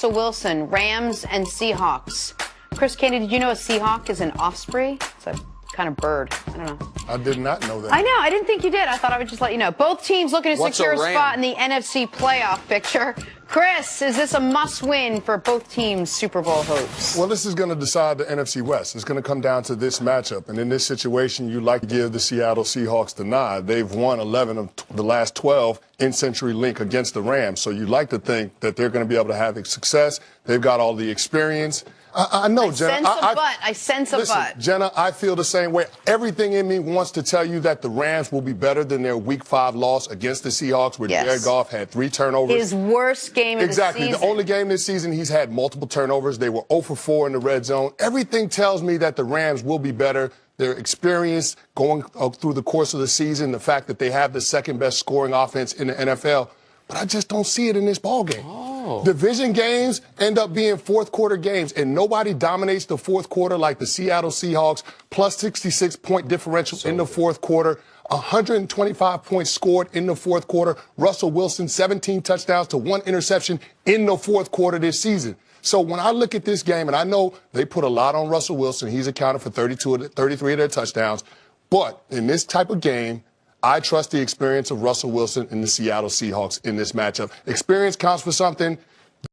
Russell Wilson, Rams and Seahawks. Chris Candy, did you know a Seahawk is an osprey? It's a kind of bird. I don't know. I did not know that. I know. I didn't think you did. I thought I would just let you know. Both teams looking to secure a spot in the NFC playoff picture. Chris, is this a must-win for both teams' Super Bowl hopes? Well, this is going to decide the NFC West. It's going to come down to this matchup. And in this situation, you like to give the Seattle Seahawks the nod. They've won 11 of the last 12 in CenturyLink against the Rams. So you like to think that they're going to be able to have success. They've got all the experience. I know, Jenna. I sense a but. Jenna, I feel the same way. Everything in me wants to tell you that the Rams will be better than their Week 5 loss against the Seahawks, where Jared Goff had 3 turnovers. His worst game of the season. Exactly. The only game this season he's had multiple turnovers. They were 0 for 4 in the red zone. Everything tells me that the Rams will be better. Their experience going through the course of the season, the fact that they have the second best scoring offense in the NFL. But I just don't see it in this ballgame. Division games end up being fourth quarter games, and nobody dominates the fourth quarter like the Seattle Seahawks. Plus 66-point differential in the fourth quarter. 125 points scored in the fourth quarter. Russell Wilson, 17 touchdowns to 1 interception in the fourth quarter this season. So when I look at this game, and I know they put a lot on Russell Wilson. He's accounted for 33 of their touchdowns. But in this type of game, I trust the experience of Russell Wilson and the Seattle Seahawks in this matchup. Experience counts for something.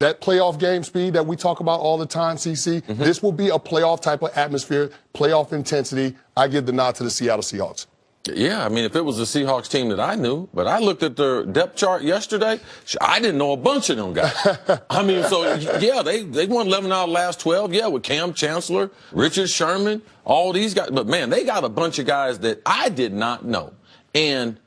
That playoff game speed that we talk about all the time, CC, this will be a playoff type of atmosphere, playoff intensity. I give the nod to the Seattle Seahawks. Yeah, I mean, if it was the Seahawks team that I knew, but I looked at their depth chart yesterday, I didn't know a bunch of them guys. I mean, so, yeah, they won 11 out of the last 12, yeah, with Cam Chancellor, Richard Sherman, all these guys. But, man, they got a bunch of guys that I did not know. And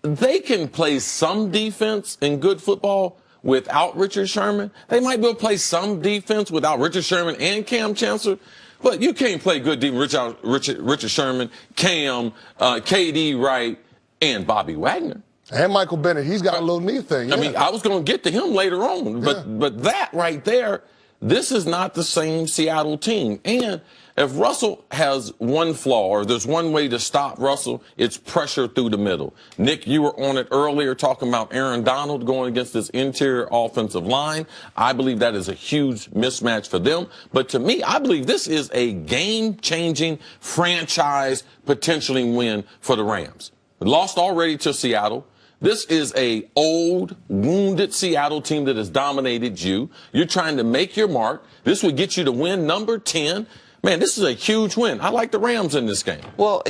they can play some defense in good football without Richard Sherman. They might be able to play some defense without Richard Sherman and Cam Chancellor. But you can't play good defense Richard Sherman, Cam, KD Wright, and Bobby Wagner. And Michael Bennett. He's got a little knee thing. Yeah. I mean, I was going to get to him later on. But that right there, this is not the same Seattle team. And if Russell has one flaw, or there's one way to stop Russell, it's pressure through the middle. Nick, you were on it earlier talking about Aaron Donald going against this interior offensive line. I believe that is a huge mismatch for them. But to me, I believe this is a game-changing franchise potentially win for the Rams. Lost already to Seattle. This is a old, wounded Seattle team that has dominated you. You're trying to make your mark. This would get you to win number 10. Man, this is a huge win. I like the Rams in this game. Well,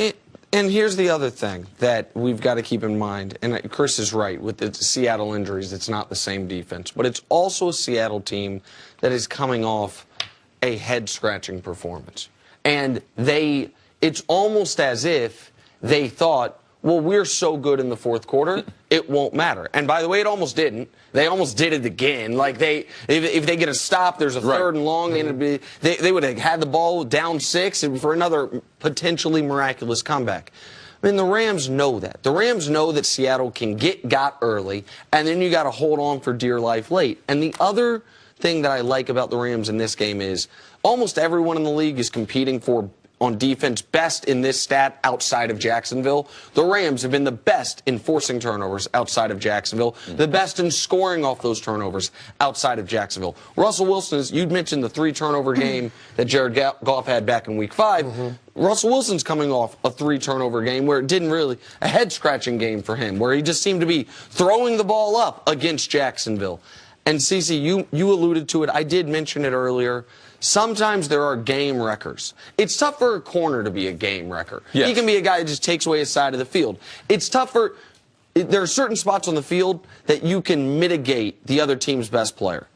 and here's the other thing that we've got to keep in mind, and Chris is right, with the Seattle injuries, it's not the same defense, but it's also a Seattle team that is coming off a head-scratching performance. And it's almost as if they thought, well, we're so good in the fourth quarter, it won't matter. And by the way, it almost didn't. They almost did it again. Like if they get a stop, there's a third and long. They would have had the ball down 6 for another potentially miraculous comeback. I mean, the Rams know that. The Rams know that Seattle can get got early, and then you got to hold on for dear life late. And the other thing that I like about the Rams in this game is almost everyone in the league is competing for on defense best in this stat outside of Jacksonville. The Rams have been the best in forcing turnovers outside of Jacksonville, the best in scoring off those turnovers outside of Jacksonville. Russell Wilson, you'd mentioned the 3-turnover game that Jared Goff had back in Week 5. Russell Wilson's coming off a 3-turnover game where it didn't really, a head-scratching game for him, where he just seemed to be throwing the ball up against Jacksonville. And Cece, you alluded to it. I did mention it earlier. Sometimes there are game wreckers. It's tough for a corner to be a game wrecker. Yes. He can be a guy that just takes away his side of the field. It's tough for, there are certain spots on the field that you can mitigate the other team's best player.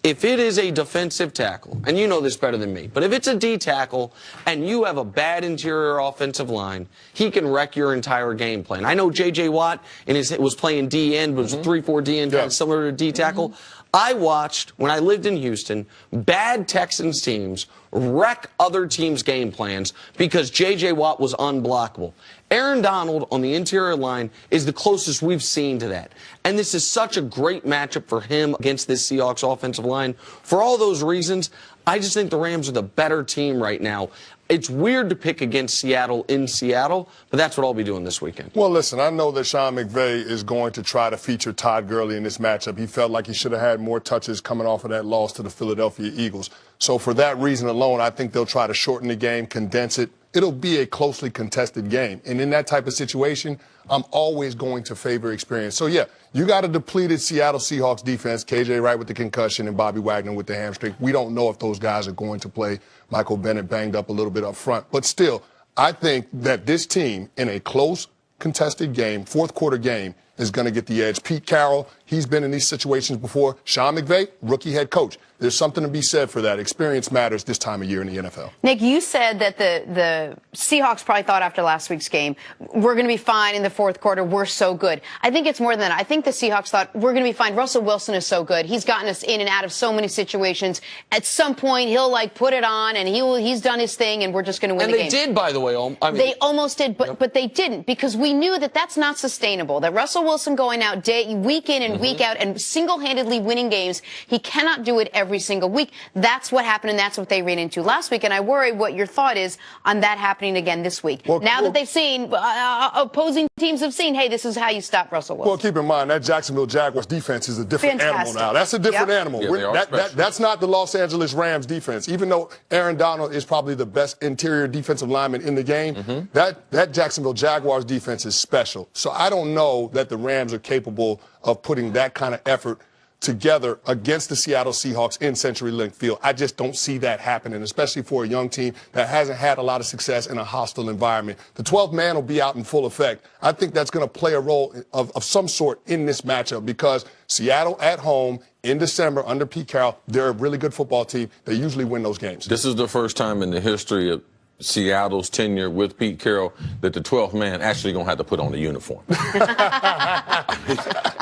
If it is a defensive tackle, and you know this better than me, but if it's a D tackle and you have a bad interior offensive line, he can wreck your entire game plan. I know J.J. Watt was playing D end, was 3-4 D end, kind of similar to D tackle. I watched, when I lived in Houston, bad Texans teams wreck other teams' game plans because J.J. Watt was unblockable. Aaron Donald on the interior line is the closest we've seen to that. And this is such a great matchup for him against this Seahawks offensive line. For all those reasons, I just think the Rams are the better team right now. It's weird to pick against Seattle in Seattle, but that's what I'll be doing this weekend. Well, listen, I know that Sean McVay is going to try to feature Todd Gurley in this matchup. He felt like he should have had more touches coming off of that loss to the Philadelphia Eagles. So for that reason alone, I think they'll try to shorten the game, condense it. It'll be a closely contested game. And in that type of situation, I'm always going to favor experience. So, yeah, you got a depleted Seattle Seahawks defense, KJ Wright with the concussion and Bobby Wagner with the hamstring. We don't know if those guys are going to play. Michael Bennett banged up a little bit up front. But still, I think that this team in a close contested game, fourth quarter game, is going to get the edge. Pete Carroll, he's been in these situations before. Sean McVay, rookie head coach. There's something to be said for that. Experience matters this time of year in the NFL. Nick, you said that the Seahawks probably thought after last week's game, we're going to be fine in the fourth quarter. We're so good. I think it's more than that. I think the Seahawks thought we're going to be fine. Russell Wilson is so good. He's gotten us in and out of so many situations. At some point, he'll put it on and he's done his thing and we're just going to win the game. And they did, by the way. They almost did, but they didn't because we knew that that's not sustainable. That Russell Wilson going out week in and week out and single-handedly winning games, he cannot do it every single week. That's what happened, and that's what they ran into last week. And I worry what your thought is on that happening again this week. Well, now that they've seen, opposing teams have seen, hey, this is how you stop Russell Wilson. Well, keep in mind, that Jacksonville Jaguars defense is a different animal now. That's a different animal. Yeah, that's not the Los Angeles Rams defense. Even though Aaron Donald is probably the best interior defensive lineman in the game, that Jacksonville Jaguars defense is special. So I don't know that the Rams are capable of putting that kind of effort together against the Seattle Seahawks in CenturyLink Field. I just don't see that happening, especially for a young team that hasn't had a lot of success in a hostile environment. The 12th man will be out in full effect. I think that's going to play a role of some sort in this matchup because Seattle at home in December under Pete Carroll, they're a really good football team. They usually win those games. This is the first time in the history of Seattle's tenure with Pete Carroll that the 12th man actually going to have to put on a uniform.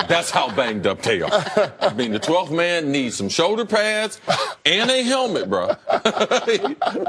That's how banged up they are. I mean, the 12th man needs some shoulder pads and a helmet, bro.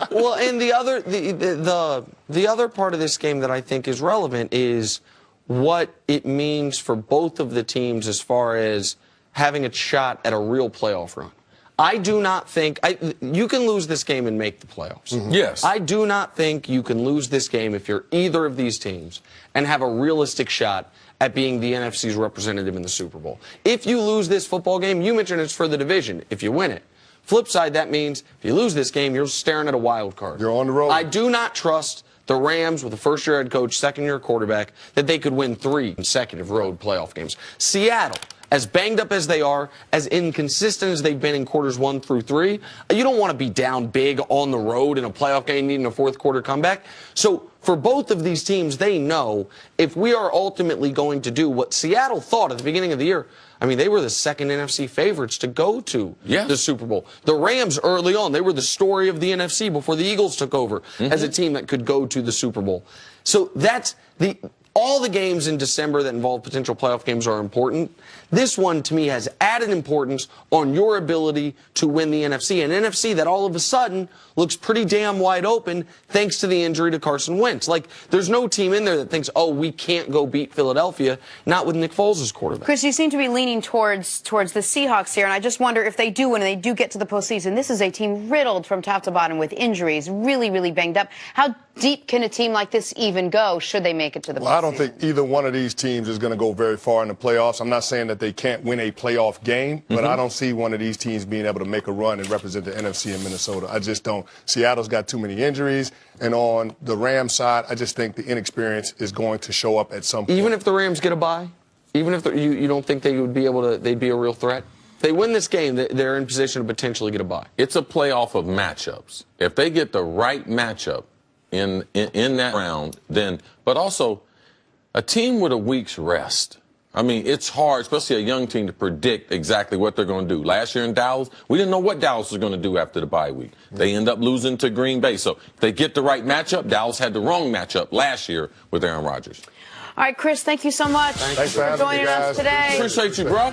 Well, and the other part of this game that I think is relevant is what it means for both of the teams as far as having a shot at a real playoff run. I do not think you can lose this game and make the playoffs. Yes. I do not think you can lose this game if you're either of these teams and have a realistic shot at being the NFC's representative in the Super Bowl. If you lose this football game, you mentioned it's for the division. If you win it. Flip side, that means if you lose this game, you're staring at a wild card. You're on the road. I do not trust the Rams with a first-year head coach, second-year quarterback, that they could win 3 consecutive road playoff games. Seattle, as banged up as they are, as inconsistent as they've been in quarters 1 through 3, you don't want to be down big on the road in a playoff game needing a fourth quarter comeback. So for both of these teams, they know if we are ultimately going to do what Seattle thought at the beginning of the year, I mean, they were the second NFC favorites to go to the Super Bowl. The Rams early on, they were the story of the NFC before the Eagles took over as a team that could go to the Super Bowl. So that's all the games in December that involve potential playoff games are important. This one, to me, has added importance on your ability to win the NFC. An NFC that all of a sudden looks pretty damn wide open thanks to the injury to Carson Wentz. Like, there's no team in there that thinks, oh, we can't go beat Philadelphia, not with Nick Foles as quarterback. Chris, you seem to be leaning towards the Seahawks here, and I just wonder if they do win and they do get to the postseason. This is a team riddled from top to bottom with injuries, really, really banged up. How deep can a team like this even go should they make it to the postseason? Well, I don't think either one of these teams is going to go very far in the playoffs. I'm not saying that they can't win a playoff game, but I don't see one of these teams being able to make a run and represent the NFC in Minnesota. I just don't. Seattle's got too many injuries, and on the Rams side, I just think the inexperience is going to show up at some point. Even if the Rams get a bye? Even if you don't think they would be able to, they'd be a real threat? If they win this game, they're in position to potentially get a bye. It's a playoff of matchups. If they get the right matchup in that round, then, but also a team with a week's rest. I mean, it's hard, especially a young team, to predict exactly what they're going to do. Last year in Dallas, we didn't know what Dallas was going to do after the bye week. They end up losing to Green Bay. So if they get the right matchup, Dallas had the wrong matchup last year with Aaron Rodgers. All right, Chris, thank you so much Thanks for joining us today. Appreciate you, bro.